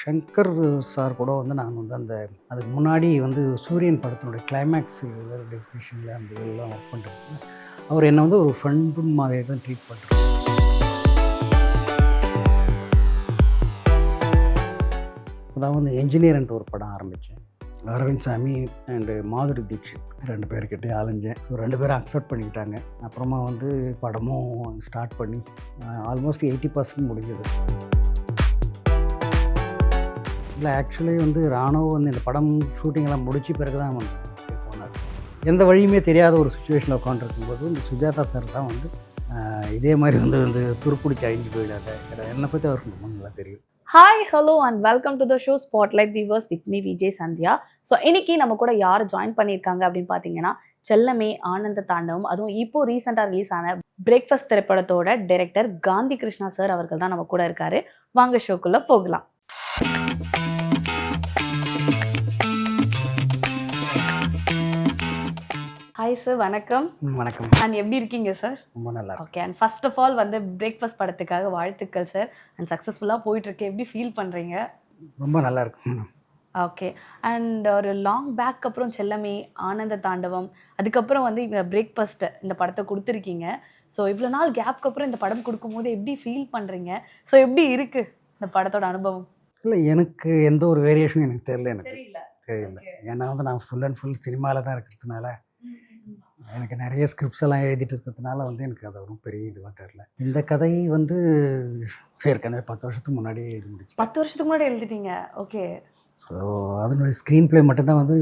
Shankar sir கூட வந்து நான் வந்து அதுக்கு முன்னாடி வந்து சூரியன் படத்தினுடைய கிளைமேக்ஸ் டிஸ்கஷனில் அந்த இதெல்லாம் ஒர்க் பண்ணுறேன். அவர் என்னை வந்து ஒரு ஃப்ரெண்டு மாதிரி தான் ட்ரீட் பண்ணுறாரு. அதான் வந்து என்ஜினியர்ன்ட்டு ஒரு படம் ஆரம்பித்தேன். அரவிந்த் சாமி அண்டு மாதுரி தீக்ஷித் 2 பேர்கிட்டே அலைஞ்சேன். ஸோ 2 பேரும் அக்செப்ட் பண்ணிக்கிட்டாங்க. அப்புறமா வந்து படமும் ஸ்டார்ட் பண்ணி ஆல்மோஸ்ட் 80% முடிஞ்சது. இல்லை ஆக்சுவலி வந்து ராணுவ வந்து இந்த படம் ஷூட்டிங்கெல்லாம் முடிச்சு பிறகு தான் வந்து போனார். எந்த வழியுமே தெரியாத ஒரு சுச்சுவேஷனில் உட்காந்துருக்கும்போது இந்த சுஜாதா சார் தான் வந்து இதே மாதிரி வந்து துருப்பிடிச்சு அழிஞ்சு போயிடாத, என்னை பற்றி அவருக்கு ரொம்ப நல்லா தெரியும். Hi hello and welcome to the show spotlight viewers with me Vijay Sandhya. So இன்னைக்கு நம்ம கூட யார் ஜாயின் பண்ணியிருக்காங்க அப்படின்னு பார்த்தீங்கன்னா செல்லமே ஆனந்த தாண்டவம், அதுவும் இப்போ ரீசெண்டாக ரிலீஸ் ஆன பிரேக்ஃபாஸ்ட் திரைப்படத்தோட டைரக்டர் காந்தி கிருஷ்ணா சார் அவர்கள் தான் நம்ம கூட இருக்காரு. வாங்க ஷோக்குள்ளே போகலாம். ஹாய் சார், வணக்கம். வணக்கம். அண்ட் எப்படி இருக்கீங்க சார்? ரொம்ப நல்லா. Okay, and first of all வந்து பிரேக்ஃபாஸ்ட் படத்துக்காக வாழ்த்துக்கள் சார். அண்ட் சக்ஸஸ்ஃபுல்லாக போயிட்டுருக்கு, எப்படி ஃபீல் பண்ணுறீங்க? ரொம்ப நல்லா இருக்கு. ஓகே, அண்ட் ஒரு லாங் பேக் அப்புறம் செல்லமே, ஆனந்த தாண்டவம், அதுக்கப்புறம் வந்து இங்கே பிரேக்ஃபாஸ்ட் இந்த படத்தை கொடுத்துருக்கீங்க. ஸோ இவ்வளோ நாள் கேப்க்கு அப்புறம் இந்த படம் கொடுக்கும்போது எப்படி ஃபீல் பண்ணுறீங்க? ஸோ எப்படி இருக்குது இந்த படத்தோட அனுபவம்? இல்லை, எனக்கு எந்த ஒரு வேரியேஷனும் எனக்கு தெரியல. ஏன்னா வந்து நான் ஃபுல் அண்ட் ஃபுல் சினிமாவில் தான் இருக்கிறதுனால எனக்கு நிறைய ஸ்கிரிப்ட்ஸ் எல்லாம் எழுதிட்டு இருக்கிறதுனால வந்து எனக்கு அது ஒரு பெரிய இதுவாக தெரில. இந்த கதை வந்து ஏற்கனவே 10 வருஷத்துக்கு முன்னாடியே எழுதி முடிச்சு. 10 வருஷத்துக்கு முன்னாடி எழுதிட்டீங்க? ஓகே. ஸோ அதனுடைய ஸ்க்ரீன் ப்ளே மட்டும்தான் வந்து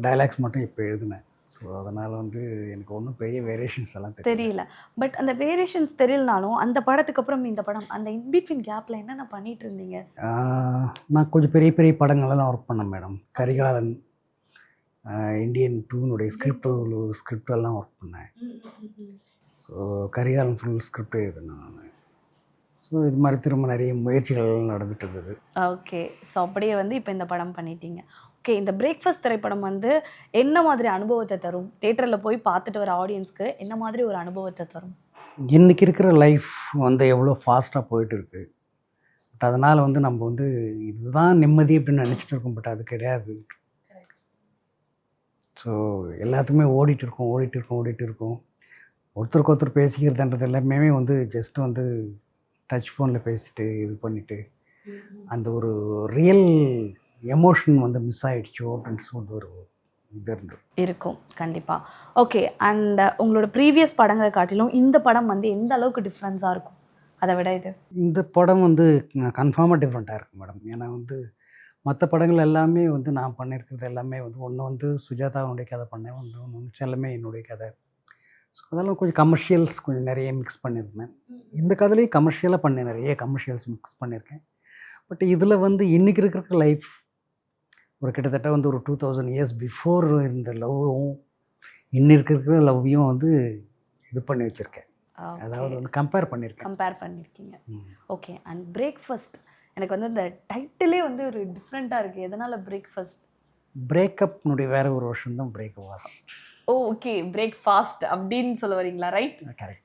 டைலாக்ஸ் மட்டும் இப்போ எழுதினேன். ஸோ அதனால் வந்து எனக்கு ஒன்றும் பெரிய வேரியேஷன்ஸ் எல்லாம் தெரியல. பட் அந்த வேரியேஷன்ஸ் தெரியலனாலும் அந்த படத்துக்கு அப்புறம் இந்த படம், அந்த இன்பிட்வீன் கேப்பில் என்னென்ன பண்ணிட்டு இருந்தீங்க? நான் கொஞ்சம் பெரிய பெரிய படங்கள்லாம் ஒர்க் பண்ணேன் மேடம். கரிகாலன், இந்தியன் 2னுடைய ஸ்கிரிப்டெல்லாம் ஒர்க் பண்ணேன். ஸோ கரிகாலன் ஃபுல் ஸ்கிரிப்ட் எழுதினேன் நான். ஸோ இது மாதிரி திரும்ப நிறைய முயற்சிகள் நடந்துட்டு இருந்தது. ஓகே, ஸோ அப்படியே வந்து இப்போ இந்த படம் பண்ணிட்டீங்க. ஓகே, இந்த பிரேக்ஃபாஸ்ட் திரைப்படம் வந்து என்ன மாதிரி அனுபவத்தை தரும்? தியேட்டரில் போய் பார்த்துட்டு வர ஆடியன்ஸ்க்கு என்ன மாதிரி ஒரு அனுபவத்தை தரும்? இன்றைக்கி இருக்கிற லைஃப் வந்து எவ்வளோ ஃபாஸ்ட்டாக போயிட்டு இருக்கு. பட் அதனால் வந்து நம்ம வந்து இதுதான் நிம்மதி அப்படின்னு நினச்சிட்டு இருக்கோம். பட் அது கிடையாது. ஸோ எல்லாத்துக்குமே ஓடிட்டு இருக்கோம். ஒருத்தருக்கு ஒருத்தர் பேசிக்கிறதுன்றது எல்லாமே வந்து ஜஸ்ட் வந்து டச் ஃபோனில் பேசிட்டு இது பண்ணிவிட்டு அந்த ஒரு ரியல் எமோஷன் வந்து மிஸ் ஆகிடுச்சோ அப்படின்னு சொல்லிட்டு ஒரு இது இருக்கும் கண்டிப்பாக. ஓகே, அண்ட் உங்களோட ப்ரீவியஸ் படங்களை காட்டிலும் இந்த படம் வந்து எந்த அளவுக்கு டிஃப்ரென்ஸாக இருக்கும் அதை விட? இந்த படம் வந்து கன்ஃபார்மாக டிஃப்ரெண்ட்டாக இருக்கும் மேடம். ஏன்னா வந்து மற்ற படங்கள் எல்லாமே வந்து நான் பண்ணியிருக்கிறது எல்லாமே வந்து ஒன்று வந்து சுஜாதாவுடைய கதை பண்ணேன், ஒன்று செல்லமே என்னுடைய கதை. ஸோ அதெல்லாம் கொஞ்சம் கமர்ஷியல்ஸ் கொஞ்சம் நிறைய மிக்ஸ் பண்ணியிருந்தேன். இந்த கதையிலையும் கமர்ஷியலாக பண்ணேன், நிறைய கமர்ஷியல்ஸ் மிக்ஸ் பண்ணியிருக்கேன். பட் இதில் வந்து இன்றைக்கி இருக்கிற லைஃப் ஒரு கிட்டத்தட்ட வந்து ஒரு 2000 இயர்ஸ் பிஃபோர் இந்த லவ்வும் இன்னும் இருக்கிற லவ்வையும் வந்து இது பண்ணி வச்சுருக்கேன். அதாவது வந்து கம்பேர் பண்ணியிருக்கீங்க. ஓகே, அண்ட் பிரேக்ஃபாஸ்ட் எனக்கு வந்து இந்த டைட்டிலே வந்து ஒரு டிஃப்ரெண்ட்டாக இருக்குது. எதனால் பிரேக்ஃபாஸ்ட்? பிரேக்கப்னுடைய வேறு ஒரு வருஷம் தான் பிரேக்ஃபாஸ்ட். ஓகே, பிரேக்ஃபாஸ்ட் அப்படின்னு சொல்ல வரீங்களா? ரைட்,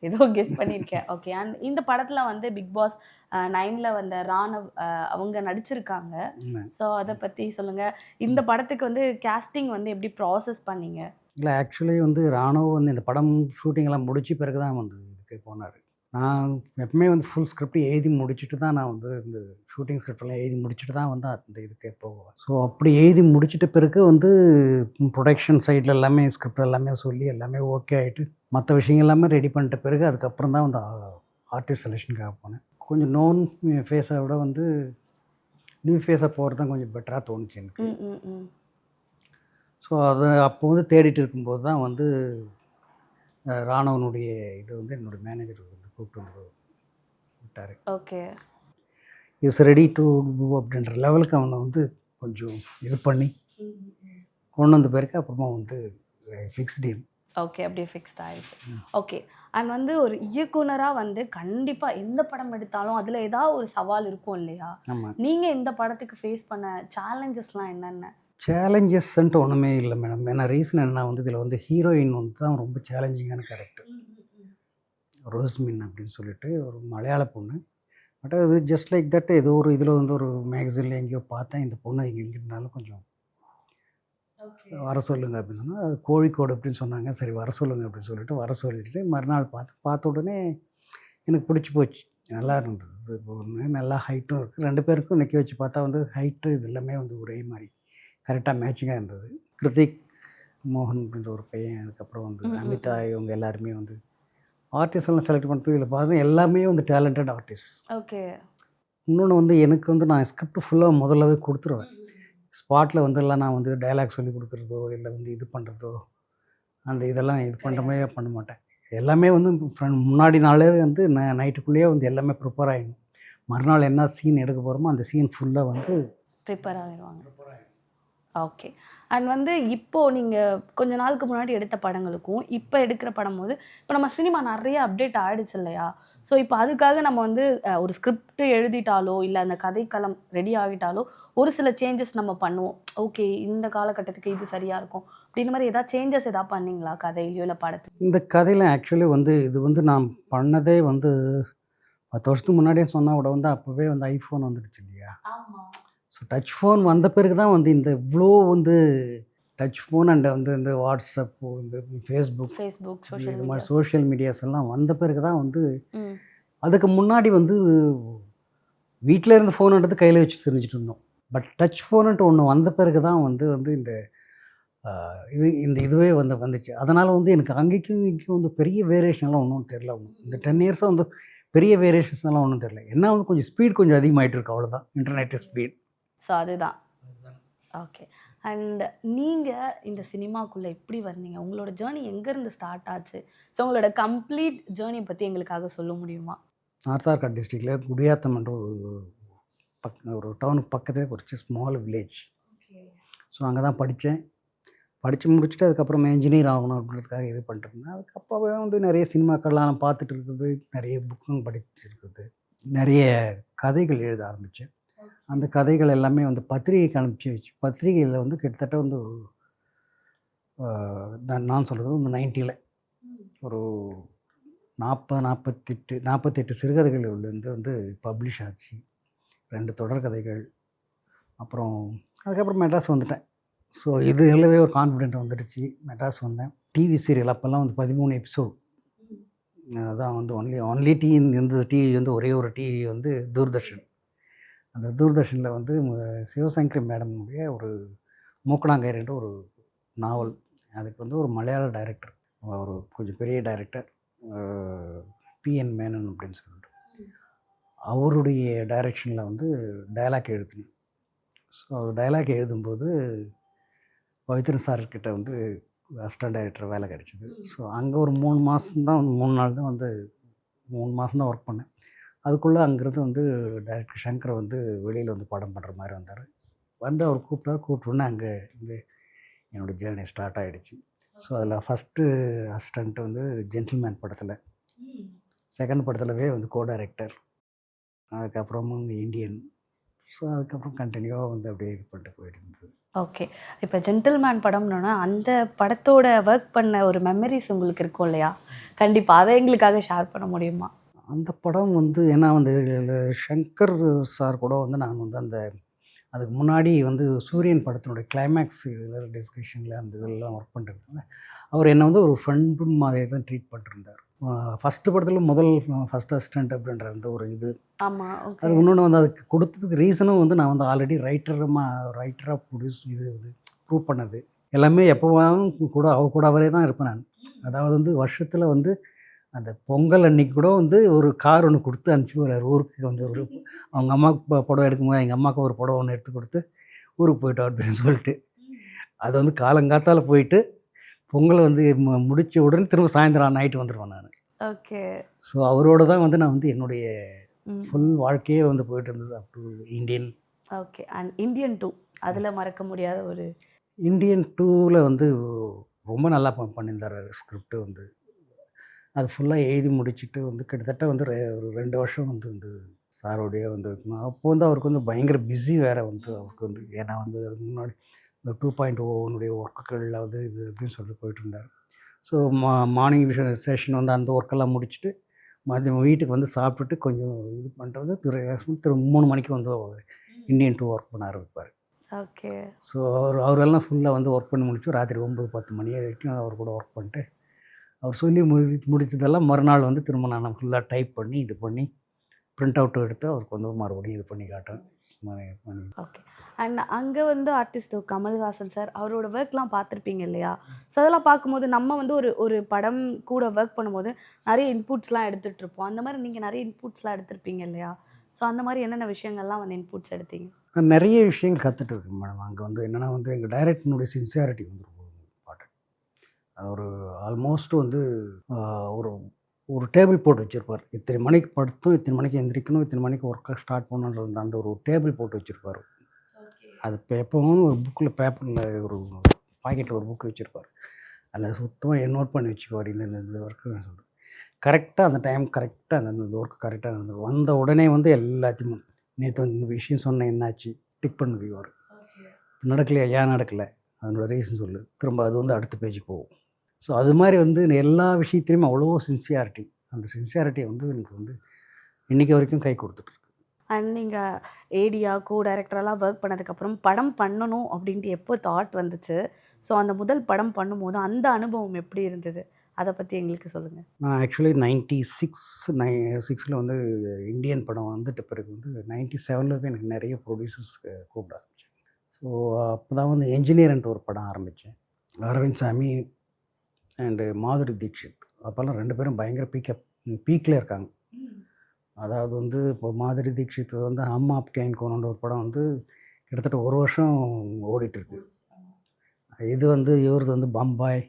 ஏதோ கெஸ் பண்ணியிருக்கேன். ஓகே, அண்ட் இந்த படத்தில் வந்து பிக் பாஸ் 9ல் வந்த ராணவ் அவங்க நடிச்சிருக்காங்க. ஸோ அதை பற்றி சொல்லுங்கள். இந்த படத்துக்கு வந்து கேஸ்டிங் வந்து எப்படி ப்ராசஸ் பண்ணீங்க? இல்லை ஆக்சுவலி வந்து ராணவ் வந்து இந்த படம் ஷூட்டிங்கெல்லாம் முடிச்சு பிறகு தான் வந்து இதுக்கு போனார். நான் எப்பவுமே வந்து ஃபுல் ஸ்கிரிப்ட் எழுதி முடிச்சுட்டு தான் நான் வந்து இந்த ஷூட்டிங் ஸ்கிரிப்டெல்லாம் எழுதி முடிச்சுட்டு தான் வந்து அந்த இதுக்கே போவேன். ஸோ அப்படி எழுதி முடிச்சிட்ட பிறகு வந்து ப்ரொடக்ஷன் சைடில் எல்லாமே ஸ்கிரிப்ட் எல்லாமே சொல்லி எல்லாமே ஓகே ஆகிட்டு மற்ற விஷயங்கள் எல்லாமே ரெடி பண்ணிட்ட பிறகு அதுக்கப்புறம் தான் வந்து ஆர்டிஸ்ட் செலெக்ஷனுக்காக போனேன். கொஞ்சம் நோன் ஃபேஸை விட வந்து நியூ ஃபேஸை போகிறது தான் கொஞ்சம் பெட்டராக தோணுச்சு எனக்கு. ஸோ அது அப்போ வந்து தேடிட்டு இருக்கும்போது தான் வந்து ராணவனுடைய இது வந்து என்னோடய மேனேஜர் வந்து கூப்பிட்டு வந்து விட்டார். Okay, is ready to do அப்படின்ற லெவலுக்கு அவனை வந்து கொஞ்சம் இது பண்ணி கொண்டு வந்த பிறகு அப்புறமா வந்து ஃபிக்ஸ்டு. ஓகே, அப்படியே ஃபிக்ஸ்ட் ஆயிடுச்சு. ஓகே, அண்ட் வந்து ஒரு இயக்குனராக வந்து கண்டிப்பாக எந்த படம் எடுத்தாலும் அதில் ஏதாவது ஒரு சவால் இருக்கும் இல்லையா? நீங்கள் இந்த படத்துக்கு ஃபேஸ் பண்ண சேலஞ்சஸ்லாம் என்னென்ன? சேலஞ்சஸ்ன்ட்டு ஒன்றுமே இல்லை மேடம். ஏன்னா ரீசன் என்ன வந்து இதில் வந்து ஹீரோயின் வந்து தான் ரொம்ப சேலஞ்சிங்கான கேரக்டர். ரோஸ்மின் அப்படின்னு சொல்லிட்டு ஒரு மலையாள பொண்ணு. பட் அது ஜஸ்ட் லைக் தட் ஏதோ ஒரு இதில் வந்து ஒரு மேகசினில் எங்கேயோ பார்த்தேன், இந்த பொண்ணு இங்கே இருந்தாலும் கொஞ்சம் வர சொல்லுங்க அப்படின்னு சொன்னால், அது கோழிக்கோடு அப்படின்னு சொன்னாங்க. சரி வர சொல்லுங்க அப்படின்னு சொல்லிட்டு வர சொல்லிட்டு மறுநாள் பார்த்த உடனே எனக்கு பிடிச்சி போச்சு. நல்லா இருந்தது. இப்போ ஒன்று நல்லா ஹைட்டும் இருக்குது. 2 பேருக்கும் நிற்க வச்சு பார்த்தா வந்து ஹைட்டு இது எல்லாமே வந்து ஒரே மாதிரி கரெக்டாக மேட்சிங்காக இருந்தது. கிருத்திக் மோகன் அப்படின்ற ஒரு பையன், அதுக்கப்புறம் வந்து அமிதா, இவங்க எல்லாருமே வந்து ஆர்டிஸ்ட் எல்லாம் செலக்ட் பண்ணிட்டு இதில் பார்த்தா எல்லாமே வந்து டேலண்டட் ஆர்டிஸ்ட். ஓகே. இன்னொன்று வந்து எனக்கு வந்து நான் ஸ்கிரிப்ட் ஃபுல்லாக முதல்லவே கொடுத்துருவேன். ஸ்பாட்டில் வந்து எல்லாம் நான் வந்து டயலாக் சொல்லி கொடுக்குறதோ இல்லை வந்து இது பண்ணுறதோ அந்த இதெல்லாம் இது பண்ணுறமே பண்ண மாட்டேன். எல்லாமே வந்து முன்னாடி நாளே வந்து நைட்டுக்குள்ளேயே வந்து எல்லாமே ப்ரிப்பேர் ஆகிடும். மறுநாள் என்ன சீன் எடுக்க போகிறோமோ அந்த சீன் ஃபுல்லாக வந்து ப்ரிப்பேர் ஆகிடுவாங்க. ஓகே. அண்ட் வந்து இப்போது நீங்கள் கொஞ்ச நாளுக்கு முன்னாடி எடுத்த படங்களுக்கும் இப்போ எடுக்கிற படம் போது இப்போ நம்ம சினிமா நிறைய அப்டேட் ஆகிடுச்சு இல்லையா? ஸோ இப்போ அதுக்காக நம்ம வந்து ஒரு ஸ்கிரிப்ட் எழுதிட்டாலோ இல்லை அந்த கதைக்களம் ரெடி ஆகிட்டாலோ ஒரு சில சேஞ்சஸ் நம்ம பண்ணுவோம். ஓகே, இந்த காலகட்டத்துக்கு இது சரியாக இருக்கும் அப்படின்ற மாதிரி ஏதாவது சேஞ்சஸ் எதாவது பண்ணீங்களா கதையிலையோ இல்லை படத்துலையோ? இந்த கதையில் ஆக்சுவலி வந்து இது வந்து நான் பண்ணதே வந்து 10 வருஷத்துக்கு முன்னாடியே சொன்னால் கூட வந்து அப்போவே வந்து ஐஃபோன் வந்துடுச்சு இல்லையா? ஆமாம். ஸோ டச் ஃபோன் வந்த பிறகு தான் வந்து இந்த இவ்வளோ வந்து டச் ஃபோன் அண்ட் வந்து இந்த வாட்ஸ்அப்பு, இந்த ஃபேஸ்புக் இது மாதிரி சோஷியல் மீடியாஸ் எல்லாம் வந்த பிறகு தான் வந்து அதுக்கு முன்னாடி வந்து வீட்டில் இருந்து ஃபோன் எடுத்து கையில் வச்சு தெரிஞ்சுட்டு இருந்தோம். பட் டச் ஃபோனுன்ட்டு ஒன்று வந்த பிறகு தான் வந்து இந்த இதுவே வந்துச்சு. அதனால் வந்து எனக்கு அங்கேயும் இங்கேயும் வந்து பெரிய வேரியேஷன்லாம் ஒன்றும் தெரில. இந்த 10 இயர்ஸாக வந்து பெரிய வேரியேஷன்ஸ்லாம் ஒன்றும் தெரில. என்ன வந்து கொஞ்சம் ஸ்பீட் கொஞ்சம் அதிகமாகிட்டு இருக்கு, அவ்வளோதான். Internet speed. ஸோ அதுதான். ஓகே. அண்ட் நீங்கள் இந்த சினிமாக்குள்ளே எப்படி வந்தீங்க? உங்களோட ஜேர்னி எங்கேருந்து ஸ்டார்ட் ஆச்சு? ஸோ உங்களோட கம்ப்ளீட் ஜேர்னியை பற்றி எங்களுக்காக சொல்ல முடியுமா? நார்த் ஆர்காட் டிஸ்ட்ரிக்டில் குடியாத்தம்ன்ற ஒரு டவுனுக்கு பக்கத்தில் ஒரு ஸ்மால் வில்லேஜ். ஸோ அங்கே தான் படித்தேன். படித்து முடிச்சுட்டு அதுக்கப்புறம் இன்ஜினியர் ஆகணும் அப்படின்றதுக்காக இது பண்ணிட்டுருந்தேன். அதுக்கப்புறமே வந்து நிறைய சினிமாக்கள்லாம் பார்த்துட்டு இருக்குது, நிறைய புக்கும் படிச்சுருக்குது, நிறைய கதைகள் எழுத ஆரம்பித்தேன். அந்த கதைகள் எல்லாமே வந்து பத்திரிகைக்கு அனுப்பிச்சி வச்சு பத்திரிகையில் வந்து கிட்டத்தட்ட வந்து நான் சொல்கிறது வந்து 90ல் ஒரு 48 சிறுகதைகள் வந்து பப்ளிஷ் ஆச்சு. 2 தொடர்கதைகள். அப்புறம் அதுக்கப்புறம் மெட்ராஸ் வந்துட்டேன். ஸோ இதுலவே ஒரு கான்ஃபிடென்ட் வந்துடுச்சு. மெட்ராஸ் வந்தேன். டிவி சீரியல் அப்போல்லாம் வந்து 13 எபிசோட். அதான் வந்து ஒன்லி இருந்தது. டிவி வந்து ஒரே ஒரு டிவி வந்து தூர்தர்ஷன். அந்த தூர்தர்ஷனில் வந்து சிவசங்கரி மேடமுடைய ஒரு மூக்கணாங்கயிறுன்ற ஒரு நாவல். அதுக்கு வந்து ஒரு மலையாள டைரக்டர், ஒரு கொஞ்சம் பெரிய டைரக்டர், PN மேனன் அப்படின்னு சொல்லிட்டு, அவருடைய டைரக்ஷனில் வந்து டயலாக் எழுதினேன். ஸோ டயலாக் எழுதும்போது பவித்ரன் சார்கிட்ட வந்து அசிஸ்டன்ட் டைரக்டர் வேலை கிடச்சிது. ஸோ அங்கே ஒரு 3 நாள் தான் வந்து 3 மாதம் தான் ஒர்க் பண்ணேன். அதுக்குள்ளே அங்கேருந்து வந்து டைரக்டர் சங்கர் வந்து வெளியில் வந்து படம் பண்ணுற மாதிரி வந்தார். வந்து அவர் கூப்பிட்டோன்னே அங்கே வந்து என்னோடய ஜேர்னி ஸ்டார்ட் ஆகிடுச்சு. ஸோ அதில் ஃபஸ்ட்டு அசிஸ்டண்ட் வந்து ஜென்டில்மேன் படத்தில், செகண்ட் படத்துலவே வந்து கோ டைரக்டர், அதுக்கப்புறமும் இந்தியன். ஸோ அதுக்கப்புறம் கண்டினியூவாக வந்து அப்படியே இது பண்ணிட்டு போயிட்டு இருந்தது. ஓகே. இப்போ ஜென்டில்மேன் படம்னோன்னா அந்த படத்தோட ஒர்க் பண்ண ஒரு மெமரிஸ் உங்களுக்கு இருக்கும் இல்லையா? கண்டிப்பாக அதை எங்களுக்காக ஷேர் பண்ண முடியுமா? அந்த படம் வந்து ஏன்னா வந்து சங்கர் சார் கூட வந்து நான் வந்து அதுக்கு முன்னாடி வந்து சூரியன் படத்தினுடைய கிளைமேக்ஸ் இதில் டிஸ்கஷனில் அந்த இதெல்லாம் ஒர்க் பண்ணிருந்தாங்க. அவர் என்னை வந்து ஒரு ஃப்ரெண்டு மாதிரி தான் ட்ரீட் பண்ணிருந்தார். ஃபஸ்ட்டு படத்தில் ஃபஸ்ட் அசிஸ்டண்ட் அப்படின்ற அந்த ஒரு இது. ஆமாம். அது இன்னொன்று வந்து அதுக்கு கொடுத்ததுக்கு ரீசனும் வந்து நான் வந்து ஆல்ரெடி ரைட்டராக ப்ரொடியூஸ் இது வந்து ப்ரூவ் பண்ணது எல்லாமே எப்போவாலும் கூட அவரே தான் இருப்பேன் நான். அதாவது வந்து வருஷத்தில் வந்து அந்த பொங்கல் அன்னைக்கு கூட வந்து ஒரு கார் ஒன்று கொடுத்து அனுப்பிச்சி விடுறாரு ஊருக்கு. வந்து ஒரு அவங்க அம்மாவுக்கு புடவை எடுக்கும்போது எங்கள் அம்மாவுக்கு ஒரு புடவை ஒன்று எடுத்து கொடுத்து ஊருக்கு போயிட்டோம் அப்படின்னு சொல்லிட்டு, அது வந்து காலங்காத்தால் போயிட்டு பொங்கலை வந்து முடித்த உடனே திரும்ப சாயந்தரம் நைட்டு வந்துடுவேன் நான். ஓகே. ஸோ அவரோட தான் வந்து நான் வந்து என்னுடைய ஃபுல் வாழ்க்கையே வந்து போயிட்டு இருந்தது up to Indian. Okay. And Indian 2 அதில் மறக்க முடியாத ஒரு இந்தியன் 2ல் வந்து ரொம்ப நல்லா பண்ணியிருந்தார். ஸ்கிரிப்ட் வந்து அது ஃபுல்லாக எழுதி முடிச்சுட்டு வந்து கிட்டத்தட்ட வந்து ஒரு 2 வருஷம் வந்து சாரோடைய வந்து அப்போ வந்து அவருக்கு வந்து பயங்கர பிஸி வேறு வந்து அவருக்கு வந்து. ஏன்னா வந்து அதுக்கு முன்னாடி இந்த 2.0 ஒர்க்குகளில் வந்து இது அப்படின்னு சொல்லிட்டு போயிட்டுருந்தார். ஸோ மார்னிங் செஷன் வந்து அந்த ஒர்க்கெல்லாம் முடிச்சுட்டு மதியம் வீட்டுக்கு வந்து சாப்பிட்டுட்டு கொஞ்சம் இது பண்ணிட்டு வந்து திரும்ப 3 மணிக்கு வந்து இந்தியன் 2 ஒர்க் பண்ண ஆரம்பிப்பார். ஓகே. ஸோ அவரெல்லாம் ஃபுல்லாக வந்து ஒர்க் பண்ணி முடிச்சு ராத்திரி 9, 10 மணி வரைக்கும் அவர் கூட ஒர்க் பண்ணிட்டு, அவர் சொல்லி முடிச்சதெல்லாம் மறுநாள் வந்து திரும்ப நான் ஃபுல்லாக டைப் பண்ணி, இது பண்ணி, பிரிண்ட் அவுட் எடுத்து அவருக்கு வந்து மறுபடியும் இது பண்ணி காட்டுவேன். பண்ணி ஓகே. அண்ட் அங்கே வந்து ஆர்டிஸ்ட் கமல்ஹாசன் சார் அவரோட ஒர்க்லாம் பார்த்துருப்பீங்க இல்லையா? ஸோ அதெல்லாம் பார்க்கும்போது நம்ம வந்து ஒரு ஒரு படம் கூட ஒர்க் பண்ணும்போது நிறைய இன்புட்ஸ்லாம் எடுத்துகிட்டு இருப்போம். அந்த மாதிரி நீங்கள் நிறைய இன்புட்ஸ்லாம் எடுத்திருப்பீங்க இல்லையா? ஸோ அந்த மாதிரி என்னென்ன விஷயங்கள்லாம் வந்து இன்புட்ஸ் எடுத்தீங்க? நான் நிறைய விஷயங்கள் கற்றுட்டு இருக்கேன் மேடம். அங்கே வந்து என்னென்னா வந்து எங்கள் டைரக்டனுடைய சின்சியாரிட்டி வந்து ரொம்ப இம்பார்ட்டன்ட். ஒரு ஆல்மோஸ்ட் வந்து ஒரு ஒரு டேபிள் போட்டு வச்சுருப்பார். இத்தனை மணிக்கு படுத்தோம், இத்தனை மணிக்கு எந்திரிக்கணும், இத்தனை மணிக்கு ஒர்க்கை ஸ்டார்ட் பண்ணணுன்ற அந்த ஒரு டேபிள் போட்டு வச்சுருப்பார். அது எப்பவும் ஒரு புக்கில் பேப்பரில் ஒரு பாக்கெட்டில் ஒரு புக்கு வச்சுருப்பார். அதில் சுத்தமாக நோட் பண்ணி வச்சுக்குவார். இந்த ஒர்க்கு சொல்லிட்டு கரெக்டாக அந்த டைம் கரெக்டாக அந்த ஒர்க்கு கரெக்டாக நடந்துடும். வந்த உடனே வந்து எல்லாத்தையும் நேற்று வந்து இந்த விஷயம் சொன்னேன் என்னாச்சு டிக் பண்ணிக்குவார். நடக்கலையா, ஏன் நடக்கலை, அதனோட ரீசன் சொல்லு, திரும்ப அது வந்து அடுத்த பேஜுக்கு போகும். ஸோ அது மாதிரி வந்து எல்லா விஷயத்துலையும் அவ்வளோ சின்சியாரிட்டி. அந்த சின்சியாரிட்டி வந்து எனக்கு வந்து இன்றைக்கி வரைக்கும் கை கொடுத்துட்ருக்கு. அண்ட் நீங்கள் ஏடியா டைரக்டரெல்லாம் ஒர்க் பண்ணதுக்கப்புறம் படம் பண்ணணும் அப்படின்ட்டு எப்போ தாட் வந்துச்சு? ஸோ அந்த முதல் படம் பண்ணும்போது அந்த அனுபவம் எப்படி இருந்தது? அதை பற்றி எங்களுக்கு சொல்லுங்கள். நான் ஆக்சுவலி 96ல் வந்து இந்தியன் படம் வந்துட்ட பிறகு வந்து 97ல் போய் எனக்கு நிறைய ப்ரொடியூசர்ஸ் கூப்பிட ஆரம்பித்தேன். ஸோ அப்போ தான் வந்து என்ஜினியர்ன்ட்டு ஒரு படம் ஆரம்பித்தேன். அரவிந்த் சாமி அண்டு மாதுரி தீக்ஷித். அப்போல்லாம் 2 பேரும் பயங்கர பீக்கில் இருக்காங்க. அதாவது வந்து இப்போ மாதுரி தீக்ஷித் வந்து ஹம் ஆப்கே ஹை கௌன்ன்ற ஒரு படம் வந்து கிட்டத்தட்ட 1 வருஷம் ஓடிட்டுருக்கு. இது வந்து இவரது வந்து பம்பாய்,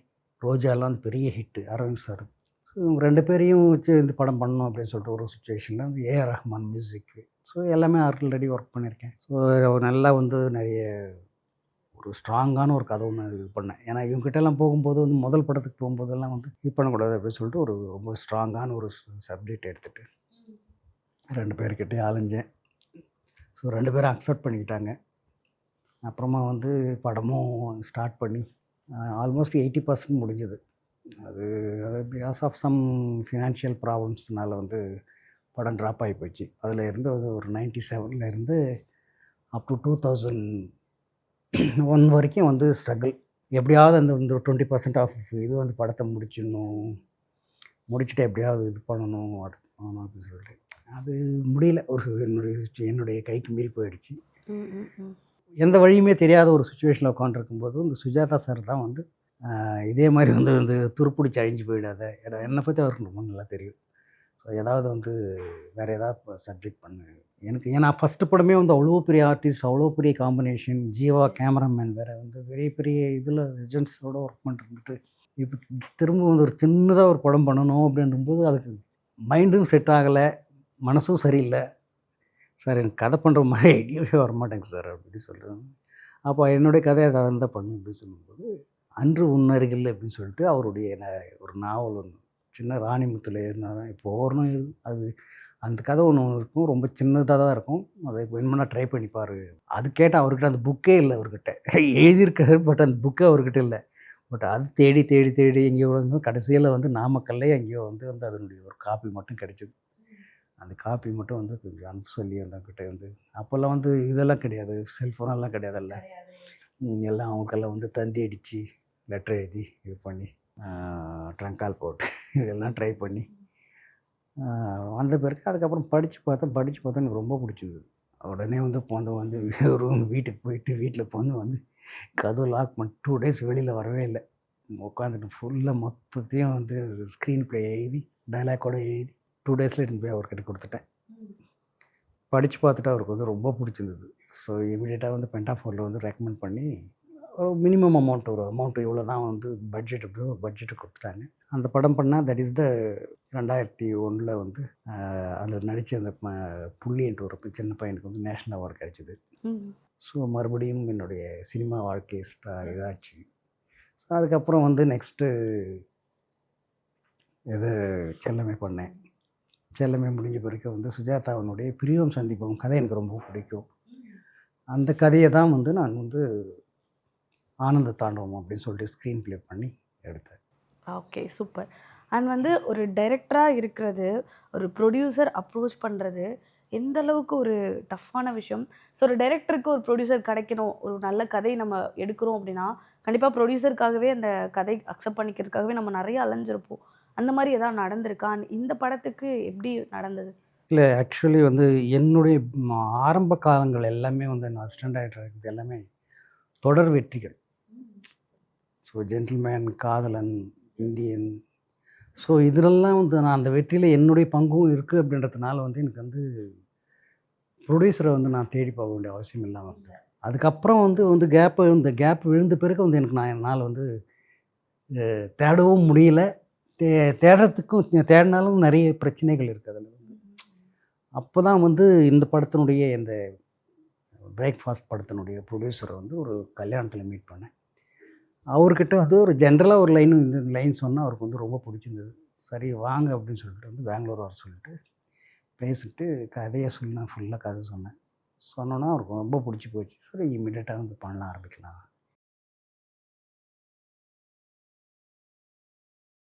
ரோஜாலாம் வந்து பெரிய ஹிட்டு அரவிந்த் சார். ஸோ இவங்க 2 பேரையும் வச்சு இந்த படம் பண்ணணும் அப்படின்னு சொல்லிட்டு ஒரு சுச்சுவேஷனில் வந்து ஏஆர் ரஹ்மான் மியூசிக்கு. ஸோ எல்லாமே ஆல்ரெடி ஒர்க் பண்ணியிருக்கேன். ஸோ நல்லா வந்து நிறைய ஒரு ஸ்ட்ராங்கான ஒரு கதை ஒன்று இது பண்ணேன். ஏன்னா இவங்ககிட்டலாம் போகும்போது வந்து முதல் படத்துக்கு போகும்போதெல்லாம் வந்து இது பண்ணக்கூடாது அப்படின்னு சொல்லிட்டு ஒரு ரொம்ப ஸ்ட்ராங்கான ஒரு சப்ஜெக்ட் எடுத்துகிட்டு 2 பேர்கிட்டையும் அலைஞ்சேன். ஸோ 2 பேரும் அக்செப்ட் பண்ணிக்கிட்டாங்க. அப்புறமா வந்து படமும் ஸ்டார்ட் பண்ணி ஆல்மோஸ்ட் 80% முடிஞ்சது. அது பிகாஸ் ஆஃப் சம் ஃபினான்ஷியல் ப்ராப்ளம்ஸ்னால வந்து படம் ட்ராப் ஆகி போச்சு. அதில் இருந்து அது ஒரு 97ல் இருந்து அப் டு 2001 வரைக்கும் வந்து ஸ்ட்ரகிள். எப்படியாவது அந்த 20% ஆஃப் இது வந்து படத்தை முடிச்சுட்டு எப்படியாவது இது பண்ணணும் அப்படின்னு சொல்லிட்டு அது முடியல. என்னுடைய கைக்கு மீறி போயிடுச்சு. எந்த வழியுமே தெரியாத ஒரு சுச்சுவேஷனில் உட்காந்துருக்கும்போது இந்த சுஜாதா சார் தான் வந்து இதே மாதிரி வந்து வந்து துருப்பிடிச்சு அழிஞ்சு போயிடாத. என்னை பற்றி அவருக்கு ரொம்ப நல்லா தெரியும். ஸோ ஏதாவது வந்து வேறு ஏதாவது சப்ஜெக்ட் பண்ணு எனக்கு. ஏன்னா ஃபஸ்ட்டு படமே வந்து அவ்வளோ பெரிய ஆர்டிஸ்ட், அவ்வளோ பெரிய காம்பினேஷன், ஜீவா கேமராமேன் வேறு வந்து பெரிய பெரிய இதில் லெஜண்ட்ஸோடு ஒர்க் பண்ணிட்டு இப்போ திரும்ப வந்து ஒரு சின்னதாக ஒரு படம் பண்ணணும் அப்படின்னும்போது அதுக்கு மைண்டும் செட் ஆகலை, மனசும் சரியில்லை. சார் எனக்கு கதை பண்ணுற மாதிரி ஐடியாவே வரமாட்டேங்க சார் அப்படின்னு சொல்லுவாங்க. அப்போ என்னுடைய கதையை அதை தான் பண்ணு அப்படின்னு சொல்லும்போது அன்று உன்னருகில் அப்படின்னு சொல்லிட்டு அவருடைய ஒரு நாவல் ஒன்று சின்ன ராணிமுத்தில் இருந்தால் இப்போ ஒவ்வொன்றும் அது அந்த கதை ஒன்று இருக்கும். ரொம்ப சின்னதாக தான் இருக்கும். அதை வேணுமென்னா ட்ரை பண்ணிப்பார். அது கேட்டால் அவர்கிட்ட அந்த புக்கே இல்லை. அவர்கிட்ட எழுதியிருக்காரு, பட் அந்த புக்கு அவர்கிட்ட இல்லை. பட் அது தேடி தேடி தேடி எங்கேயோ வந்து கடைசியில் வந்து நாமக்கல்லே எங்கேயோ வந்து அதனுடைய ஒரு காப்பி மட்டும் கிடைச்சிது. அந்த காப்பி மட்டும் வந்து கொஞ்சம் அனுப்ப சொல்லி வந்தவங்கிட்ட வந்து அப்போல்லாம் வந்து இதெல்லாம் கிடையாது, செல்ஃபோனெல்லாம் கிடையாதுல்ல. எல்லாம் அவங்களுக்கெல்லாம் வந்து தந்தி அடித்து லெட்டர் எழுதி இது பண்ணி ட்ரங்கால் போட்டு இதெல்லாம் ட்ரை பண்ணி வந்த பிறகு அதுக்கப்புறம் படித்து பார்த்தேன் எனக்கு ரொம்ப பிடிச்சிருந்தது. உடனே வந்து வந்து ஒரு வீட்டுக்கு போயிட்டு வீட்டில் வந்து கதவு லாக் பண்ணி 2 டேஸ் வெளியில் வரவே இல்லை. உட்காந்துட்டு ஃபுல்லாக மொத்தத்தையும் வந்து ஸ்க்ரீன் ப்ளே எழுதி டைலாக்கோட எழுதி 2 டேஸில் எடுத்துன்னு போய் அவர்கிட்ட கொடுத்துட்டேன். படித்து பார்த்துட்டு அவருக்கு வந்து ரொம்ப பிடிச்சிருந்தது. ஸோ இமீடியட்டாக வந்து பென்டாஃபோரில் வந்து ரெக்கமெண்ட் பண்ணி ஒரு மினிமம் அமௌண்ட் இவ்வளோ தான் வந்து பட்ஜெட் எப்படியோ ஒரு பட்ஜெட்டை கொடுத்துட்டாங்க. அந்த படம் பண்ணால் தட் இஸ் த 2001ல் வந்து அதில் நடித்த அந்த புள்ளின்ற ஒரு சின்ன பையனுக்கு வந்து நேஷ்னல் அவார்டு கிடைச்சிது. ஸோ மறுபடியும் என்னுடைய சினிமா வாழ்க்கை இதாச்சு. ஸோ அதுக்கப்புறம் வந்து நெக்ஸ்ட்டு இது செல்லமே பண்ணேன். செல்லமே முடிஞ்ச பிறகு வந்து சுஜாதாவினுடைய பிரியம் சந்திப்போம் கதை எனக்கு ரொம்ப பிடிக்கும். அந்த கதையை தான் வந்து நான் வந்து ஆனந்த தாண்டவம் அப்படின்னு சொல்லிட்டு ஸ்க்ரீன் ப்ளே பண்ணி எடுத்தேன். Okay, super. அண்ட் வந்து ஒரு டைரக்டராக இருக்கிறது, ஒரு ப்ரொடியூசர் அப்ரோச் பண்ணுறது எந்த அளவுக்கு ஒரு டஃப்பான விஷயம். ஸோ ஒரு டைரக்டருக்கு ஒரு ப்ரொடியூசர் கிடைக்கணும், ஒரு நல்ல கதை நம்ம எடுக்கிறோம் அப்படின்னா, கண்டிப்பாக ப்ரொடியூசருக்காகவே அந்த கதை அக்செப்ட் பண்ணிக்கிறதுக்காகவே நம்ம நிறைய அலைஞ்சிருப்போம். அந்த மாதிரி ஏதாவது நடந்திருக்கா? And இந்த படத்துக்கு எப்படி நடந்தது? இல்ல ஆக்சுவலி வந்து என்னுடைய ஆரம்ப காலங்கள் எல்லாமே வந்து நான் அசிஸ்டன்ட் டைரக்டர் இருக்கிறது எல்லாமே தொடர் வெற்றிகள். ஸோ ஜென்டில்மேன், காதலன், இந்தியன். ஸோ இதிலெல்லாம் வந்து நான் அந்த வெற்றியில என்னுடைய பங்கும் இருக்குது அப்படின்றதுனால வந்து எனக்கு வந்து ப்ரொடியூசரை வந்து நான் தேடி போக வேண்டிய அவசியம் இல்லாம இருந்தது. அதுக்கப்புறம் வந்து வந்து இந்த கேப் விழுந்த பிறகு வந்து எனக்கு என்னால் வந்து தேடவும் முடியல. தே தேடுறதுக்கும் தேடினாலும் நிறைய பிரச்சனைகள் இருக்குது அதில வந்து. அப்போ தான் வந்து இந்த படத்தினுடைய இந்த பிரேக்ஃபாஸ்ட் படத்தினுடைய ப்ரொடியூசரை வந்து ஒரு கல்யாணத்தில் மீட் பண்ணேன். அவர்கிட்ட வந்து ஒரு ஜென்ரலாக ஒரு இந்த லைன் சொன்னா அவருக்கு வந்து ரொம்ப பிடிச்சிருந்தது. சரி வாங்க அப்படின்னு சொல்லிட்டு வந்து பெங்களூர் வர சொல்லிட்டு பேசிட்டு கதையை சொல்லி நான் ஃபுல்லாக கதை சொன்னேன். சொன்னோன்னா அவருக்கு ரொம்ப பிடிச்சி போச்சு. சரி இம்மீடியட்டாக வந்து பண்ண ஆரம்பிக்கலாம்